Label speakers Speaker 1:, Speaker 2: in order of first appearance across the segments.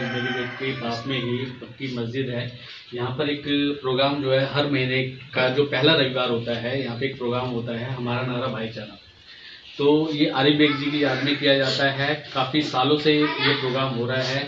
Speaker 1: मेरे गेट के पास में ही पक्की मस्जिद है। यहाँ पर एक प्रोग्राम जो है हर महीने का जो पहला रविवार होता है, यहाँ पे एक प्रोग्राम होता है हमारा नारा भाईचारा। तो ये आरिफ बेग जी की याद में किया जाता है। काफ़ी सालों से ये प्रोग्राम हो रहा है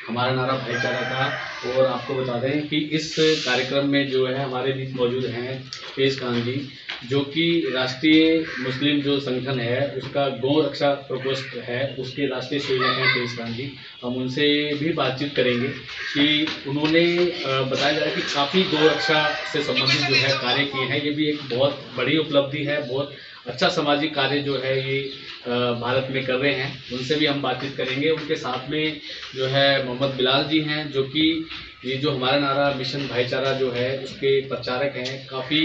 Speaker 1: हमारा नारा भाईचारा का। और आपको बता दें कि इस कार्यक्रम में जो है हमारे बीच मौजूद हैं फैज़ खान जी, जो कि राष्ट्रीय मुस्लिम जो संगठन है उसका गौ रक्षा प्रकोष्ठ है, उसके राष्ट्रीय संयोजक हैं फैज़ खान जी। हम उनसे भी बातचीत करेंगे कि उन्होंने बताया जा रहा है कि काफ़ी गौ रक्षा से संबंधित जो है कार्य किए हैं। ये भी एक बहुत बड़ी उपलब्धि है, बहुत अच्छा सामाजिक कार्य जो है ये भारत में कर रहे हैं। उनसे भी हम बातचीत करेंगे। उनके साथ में जो है मोहम्मद बिलाल जी हैं, जो कि ये जो हमारा नारा मिशन भाईचारा जो है उसके प्रचारक हैं। काफ़ी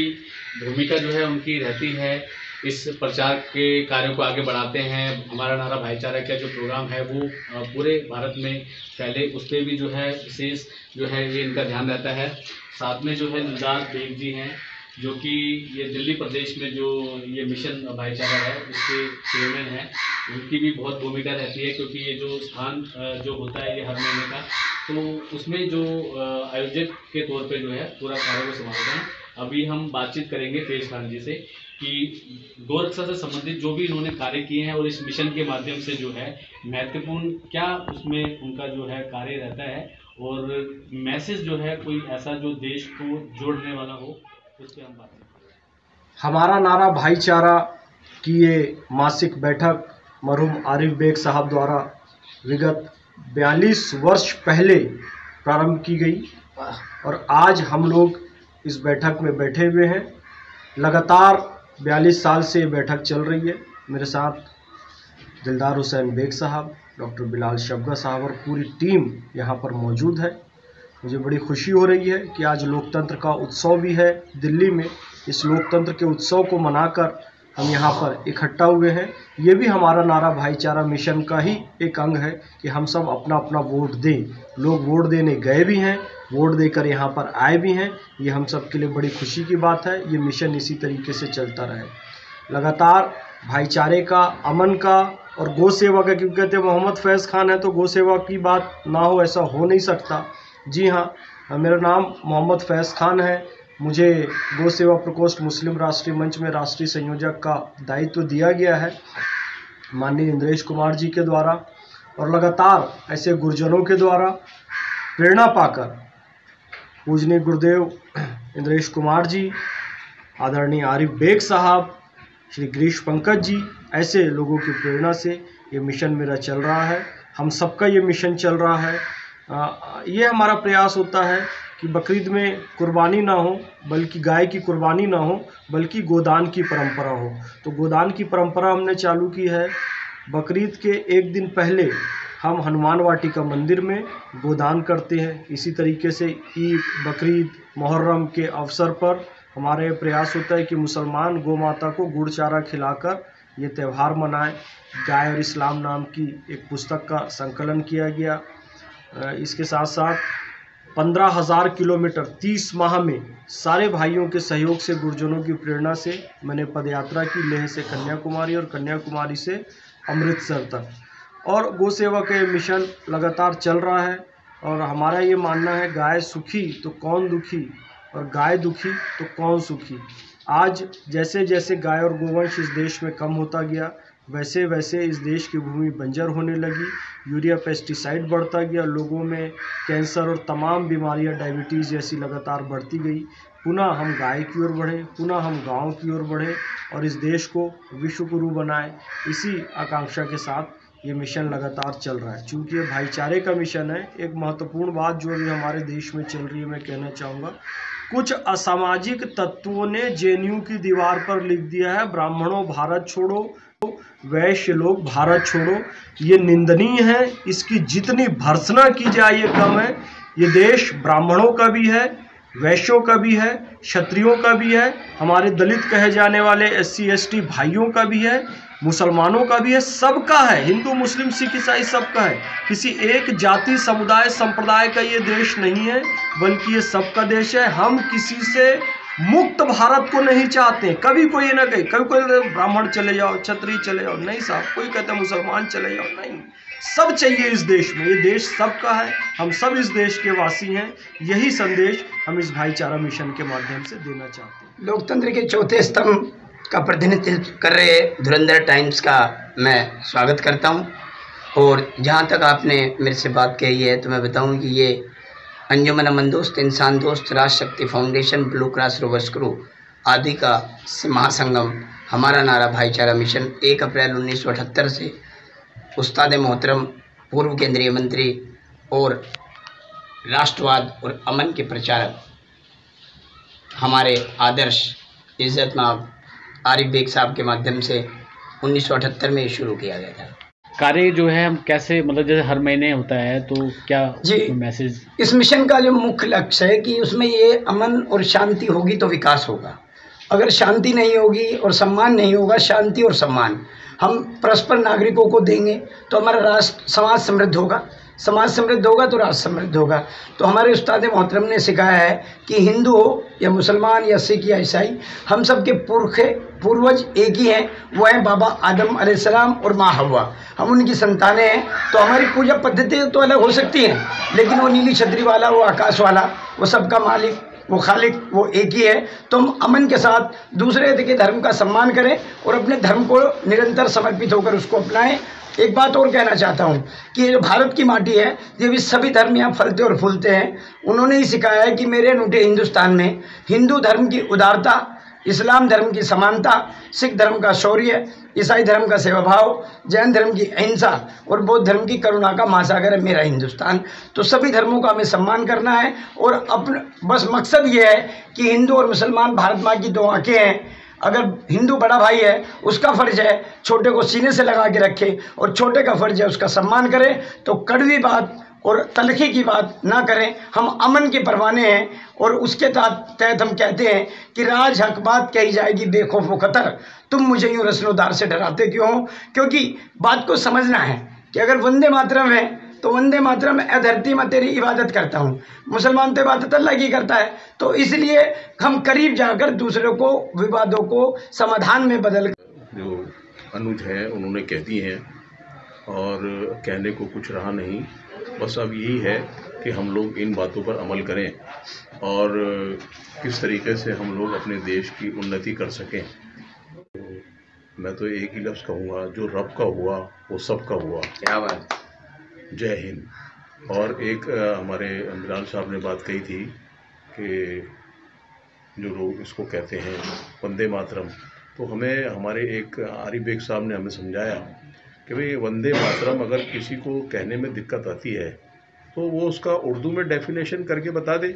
Speaker 1: भूमिका जो है उनकी रहती है, इस प्रचार के कार्यों को आगे बढ़ाते हैं। हमारा नारा भाईचारा का जो प्रोग्राम है वो पूरे भारत में फैले, उस पर भी जो है विशेष जो है ये इनका ध्यान रहता है। साथ में जो है दिलदार बेग जी हैं, जो कि ये दिल्ली प्रदेश में जो ये मिशन भाईचारा है उसके चेयरमैन हैं। उनकी भी बहुत भूमिका रहती है, क्योंकि ये जो स्थान जो होता है ये हर महीने का, तो उसमें जो आयोजक के तौर पे जो है पूरा कार्य को संभालते हैं। अभी हम बातचीत करेंगे फैज़ खान जी से कि गौ रक्षा से संबंधित जो भी इन्होंने कार्य किए हैं और इस मिशन के माध्यम से जो है महत्वपूर्ण क्या उसमें उनका जो है कार्य रहता है, और मैसेज जो है कोई ऐसा जो देश को जोड़ने वाला हो, उस पर हम बात करें।
Speaker 2: हमारा नारा भाईचारा की ये मासिक बैठक मरहूम आरिफ बेग साहब द्वारा विगत 42 वर्ष पहले प्रारंभ की गई और आज हम लोग इस बैठक में बैठे हुए हैं। लगातार 42 साल से ये बैठक चल रही है। मेरे साथ दिलदार हुसैन बेग साहब, डॉक्टर बिलाल शबगा साहब और पूरी टीम यहाँ पर मौजूद है। मुझे बड़ी खुशी हो रही है कि आज लोकतंत्र का उत्सव भी है दिल्ली में। इस लोकतंत्र के उत्सव को मनाकर हम यहाँ पर इकट्ठा हुए हैं। ये भी हमारा नारा भाईचारा मिशन का ही एक अंग है कि हम सब अपना अपना वोट दें। लोग वोट देने गए भी हैं, वोट देकर यहाँ पर आए भी हैं। ये हम सब के लिए बड़ी खुशी की बात है। ये मिशन इसी तरीके से चलता रहे लगातार। भाईचारे का, अमन का और गौ सेवा का, क्योंकि कहते हैं मोहम्मद फैज़ खान है तो गौ सेवा की बात ना हो, ऐसा हो नहीं सकता। जी हाँ, मेरा नाम मोहम्मद फैज़ खान है। मुझे गौ सेवा प्रकोष्ठ मुस्लिम राष्ट्रीय मंच में राष्ट्रीय संयोजक का दायित्व दिया गया है माननीय इंद्रेश कुमार जी के द्वारा। और लगातार ऐसे गुरुजनों के द्वारा प्रेरणा पाकर पूजनीय गुरुदेव इंद्रेश कुमार जी, आदरणीय आरिफ बेग साहब, श्री गिरीश पंकज जी, ऐसे लोगों की प्रेरणा से ये मिशन मेरा चल रहा है। हम सबका ये मिशन चल रहा है। ये हमारा प्रयास होता है कि बकरीद में कुर्बानी ना हो, बल्कि गाय की कुर्बानी ना हो, बल्कि गोदान की परंपरा हो। तो गोदान की परंपरा हमने चालू की है। बकरीद के एक दिन पहले हम हनुमान वाटिका मंदिर में गोदान करते हैं। इसी तरीके से ईद, बकरीद, मुहर्रम के अवसर पर हमारे प्रयास होता है कि मुसलमान गौ माता को गुड़ चारा खिलाकर ये त्यौहार मनाएं। गाय और इस्लाम नाम की एक पुस्तक का संकलन किया गया। इसके साथ साथ 15,000 किलोमीटर 30 माह में सारे भाइयों के सहयोग से, गुरुजनों की प्रेरणा से मैंने पदयात्रा की, लेह से कन्याकुमारी और कन्याकुमारी से अमृतसर तक। और गौ सेवा का मिशन लगातार चल रहा है। और हमारा ये मानना है, गाय सुखी तो कौन दुखी, और गाय दुखी तो कौन सुखी। आज जैसे जैसे गाय और गोवंश इस देश में कम होता गया, वैसे वैसे इस देश की भूमि बंजर होने लगी। यूरिया पेस्टिसाइड बढ़ता गया, लोगों में कैंसर और तमाम बीमारियां, डायबिटीज़ जैसी लगातार बढ़ती गई। पुनः हम गाय की ओर बढ़ें, पुनः हम गांव की ओर बढ़ें और इस देश को विश्व गुरु बनाएं। इसी आकांक्षा के साथ ये मिशन लगातार चल रहा है। चूँकि ये भाईचारे का मिशन है, एक महत्वपूर्ण बात जो अभी हमारे देश में चल रही है, मैं कहना चाहूँगा, कुछ असामाजिक तत्वों ने जेएनयू की दीवार पर लिख दिया है, ब्राह्मणों भारत छोड़ो, वैश्य लोग भारत छोड़ो। ये निंदनीय है। इसकी जितनी भर्त्सना की जाए ये कम है। ये देश ब्राह्मणों का भी है, वैश्यों का भी है, क्षत्रियों का भी है, हमारे दलित कहे जाने वाले SC ST भाइयों का भी है, मुसलमानों का भी है, सबका है। हिंदू, मुस्लिम, सिख, ईसाई सबका है। किसी एक जाति, समुदाय, संप्रदाय का ये देश नहीं है, बल्कि ये सबका देश है। हम किसी से मुक्त भारत को नहीं चाहते। कभी कोई ये ना कहे, कभी कोई ब्राह्मण चले जाओ, क्षत्रिय चले जाओ, नहीं साहब। कोई कहता है मुसलमान चले जाओ, नहीं। सब चाहिए इस देश में। ये देश सबका है, हम सब इस देश के वासी हैं। यही संदेश हम इस भाईचारा मिशन के माध्यम से देना चाहते हैं।
Speaker 3: लोकतंत्र के चौथे स्तंभ का प्रतिनिधित्व कर रहे धुरंधर टाइम्स का मैं स्वागत करता हूं। और जहां तक आपने मेरे से बात कही है तो मैं बताऊं कि ये अंजुमन अमन दोस्त, इंसान दोस्त, Rashtra Shakti foundation, blue cross rovers crew आदि का महासंगम हमारा नारा भाईचारा मिशन 1 अप्रैल 1978 से उस्ताद मोहतरम पूर्व केंद्रीय मंत्री और राष्ट्रवाद और अमन के प्रचारक हमारे आदर्श इज्जतनाब आरिफ बेग साहब के माध्यम से 1978 में शुरू किया गया था।
Speaker 1: कार्य जो है हम कैसे, मतलब जैसे हर महीने होता है तो क्या
Speaker 3: जी
Speaker 1: मैसेज?
Speaker 3: इस मिशन का जो मुख्य लक्ष्य है कि उसमें ये अमन और शांति होगी तो विकास होगा। अगर शांति नहीं होगी और सम्मान नहीं होगा, शांति और सम्मान हम परस्पर नागरिकों को देंगे तो हमारा राष्ट्र समाज समृद्ध होगा, समाज समृद्ध होगा तो राष्ट्र समृद्ध होगा। तो हमारे उस्ताद मोहतरम ने सिखाया है कि हिंदू हो या मुसलमान या सिख या ईसाई, हम सब के पूर्वज एक ही हैं, वो हैं बाबा आदम अलैहिस्सलाम और माँ हव्वा। हम उनकी संतानें हैं। तो हमारी पूजा पद्धति तो अलग हो सकती हैं, लेकिन वो नीली छतरी वाला, वो आकाश वाला, वो सबका मालिक, वो खालिक, वो एक ही है। तो हम अमन के साथ दूसरे के धर्म का सम्मान करें और अपने धर्म को निरंतर समर्पित होकर उसको अपनाएं। एक बात और कहना चाहता हूं कि ये जो भारत की माटी है, ये भी सभी धर्म यहाँ फलते और फूलते हैं। उन्होंने ही सिखाया है कि मेरे अनूठे हिंदुस्तान में हिंदू धर्म की उदारता, इस्लाम धर्म की समानता, सिख धर्म का शौर्य, ईसाई धर्म का सेवा भाव, जैन धर्म की अहिंसा और बौद्ध धर्म की करुणा का महासागर है मेरा हिंदुस्तान। तो सभी धर्मों का हमें सम्मान करना है और अपना बस मकसद ये है कि हिंदू और मुसलमान भारत माँ की दो आंखें हैं। अगर हिंदू बड़ा भाई है, उसका फर्ज है छोटे को सीने से लगा के रखे और छोटे का फर्ज है उसका सम्मान करे। तो कड़वी बात और तलखी की बात ना करें। हम अमन के परवाने हैं और उसके तहत हम कहते हैं कि राज हक बात कही जाएगी बेखौफ व खतर, तुम मुझे यूँ रस्नोदार से डराते क्यों हो? क्योंकि बात को समझना है कि अगर वंदे मातरम है तो वंदे मातरम ए धरती में तेरी इबादत करता हूँ, मुसलमान तो इबादत अल्लाह की करता है। तो इसलिए हम करीब जाकर दूसरों को विवादों को समाधान में बदल
Speaker 4: जो अनुज हैं उन्होंने कह दी हैं और कहने को कुछ रहा नहीं। बस अब यही है कि हम लोग इन बातों पर अमल करें और किस तरीके से हम लोग अपने देश की उन्नति कर सकें। मैं तो एक ही लफ्ज़ कहूँगा, जो रब का हुआ वो सबका हुआ।
Speaker 3: क्या बात।
Speaker 4: जय हिंद। और एक हमारे अमरान साहब ने बात कही थी कि जो लोग इसको कहते हैं वंदे मातरम, तो हमें हमारे एक आरिफ बेग साहब ने हमें समझाया कि भाई वंदे मातरम अगर किसी को कहने में दिक्कत आती है तो वो उसका उर्दू में डेफिनेशन करके बता दे।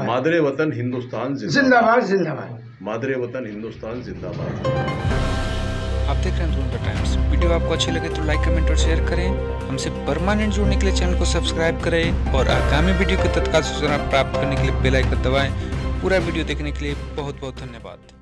Speaker 4: मादरे वतन हिंदुस्तान
Speaker 3: जिंदाबाद, जिंदाबाद,
Speaker 4: मादरे वतन हिंदुस्तान जिंदाबाद।
Speaker 5: आप देख रहे हैं धुरंधर टाइम्स। वीडियो आपको अच्छी लगे तो लाइक, कमेंट और शेयर करें। हमसे परमानेंट जुड़ने के लिए चैनल को सब्सक्राइब करें और आगामी वीडियो को तत्काल सूचना प्राप्त करने के लिए बेल आइकन दबाएं। पूरा वीडियो देखने के लिए बहुत बहुत धन्यवाद।